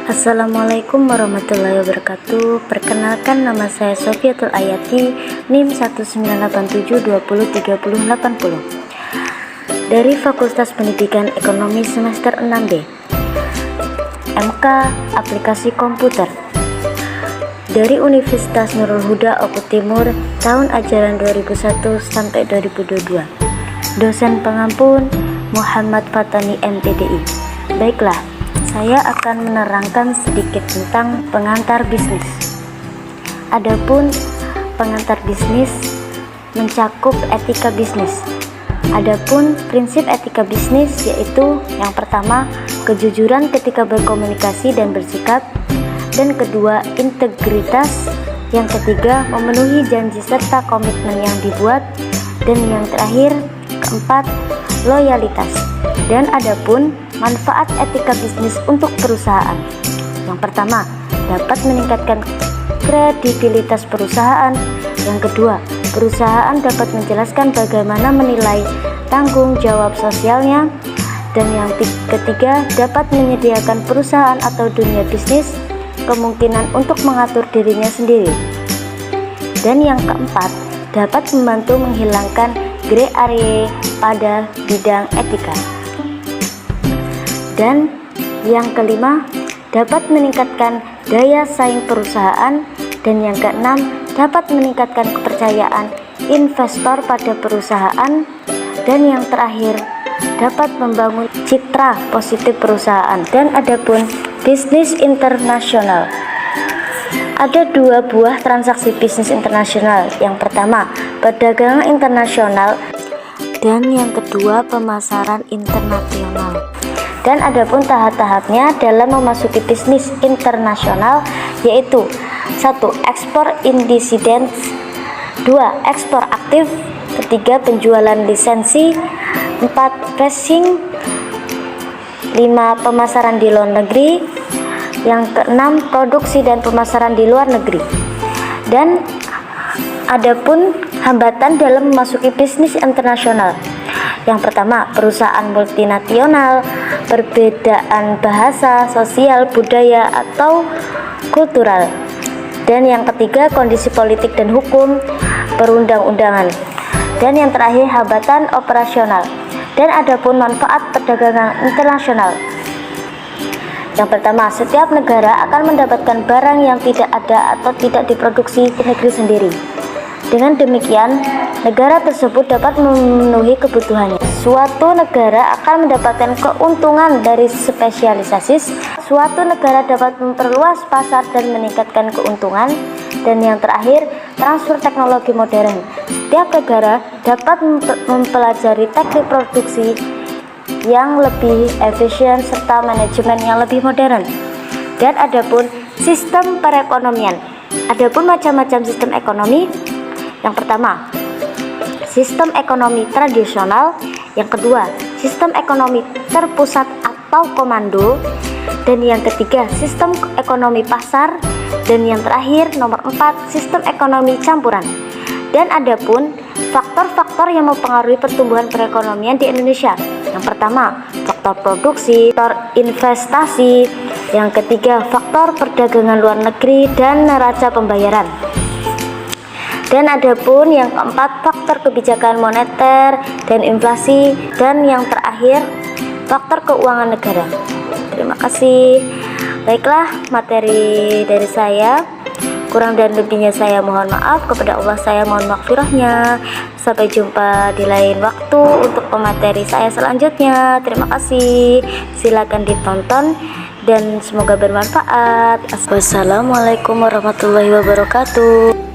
Assalamualaikum warahmatullahi wabarakatuh. Perkenalkan, nama saya Sofiatul Ayati, NIM 19872030080 dari Fakultas Pendidikan Ekonomi semester 6B, MK Aplikasi Komputer, dari Universitas Nurul Huda Oku Timur, tahun ajaran 2001 sampai 2022. Dosen pengampun Muhammad Fatani MPDI. Baiklah, saya akan menerangkan sedikit tentang pengantar bisnis. Adapun pengantar bisnis mencakup etika bisnis. Adapun prinsip etika bisnis yaitu yang pertama, kejujuran ketika berkomunikasi dan bersikap, dan kedua, integritas, yang ketiga, memenuhi janji serta komitmen yang dibuat, dan yang terakhir, keempat, loyalitas. Dan adapun manfaat etika bisnis untuk perusahaan. Yang pertama, dapat meningkatkan kredibilitas perusahaan. Yang kedua, perusahaan dapat menjelaskan bagaimana menilai tanggung jawab sosialnya. Dan yang ketiga, dapat menyediakan perusahaan atau dunia bisnis kemungkinan untuk mengatur dirinya sendiri. Dan yang keempat, dapat membantu menghilangkan gray area pada bidang etika. Dan yang kelima, dapat meningkatkan daya saing perusahaan. Dan yang keenam, dapat meningkatkan kepercayaan investor pada perusahaan. Dan yang terakhir, dapat membangun citra positif perusahaan. Dan adapun bisnis internasional, ada dua buah transaksi bisnis internasional. Yang pertama, perdagangan internasional, dan yang kedua, pemasaran internasional. Dan adapun tahap-tahapnya dalam memasuki bisnis internasional yaitu 1. Ekspor indisiden, 2. Ekspor aktif, 3. Penjualan lisensi, 4. Pricing, 5. Pemasaran di luar negeri, yang keenam, produksi dan pemasaran di luar negeri. Dan adapun hambatan dalam memasuki bisnis internasional, yang pertama, perusahaan multinasional, perbedaan bahasa, sosial, budaya, atau kultural. Dan yang ketiga, kondisi politik dan hukum perundang-undangan. Dan yang terakhir, hambatan operasional. Dan adapun manfaat perdagangan internasional. Yang pertama, setiap negara akan mendapatkan barang yang tidak ada atau tidak diproduksi di negeri sendiri. Dengan demikian, negara tersebut dapat memenuhi kebutuhannya. Suatu negara akan mendapatkan keuntungan dari spesialisasi. Suatu negara dapat memperluas pasar dan meningkatkan keuntungan. Dan yang terakhir, transfer teknologi modern. Setiap negara dapat mempelajari teknik produksi yang lebih efisien serta manajemen yang lebih modern. Dan adapun sistem perekonomian. Adapun macam-macam sistem ekonomi. Yang pertama, sistem ekonomi tradisional. Yang kedua, sistem ekonomi terpusat atau komando. Dan yang ketiga, sistem ekonomi pasar. Dan yang terakhir, nomor 4, sistem ekonomi campuran. Dan adapun faktor-faktor yang mempengaruhi pertumbuhan perekonomian di Indonesia. Yang pertama, faktor produksi, faktor investasi. Yang ketiga, faktor perdagangan luar negeri dan neraca pembayaran. Dan adapun yang keempat, faktor kebijakan moneter dan inflasi. Dan yang terakhir, faktor keuangan negara. Terima kasih. Baiklah, materi dari saya. Kurang dan lebihnya saya mohon maaf. Kepada Allah saya mohon maghfirahnya. Sampai jumpa di lain waktu untuk pemateri saya selanjutnya. Terima kasih. Silakan ditonton dan semoga bermanfaat. Wassalamualaikum warahmatullahi wabarakatuh.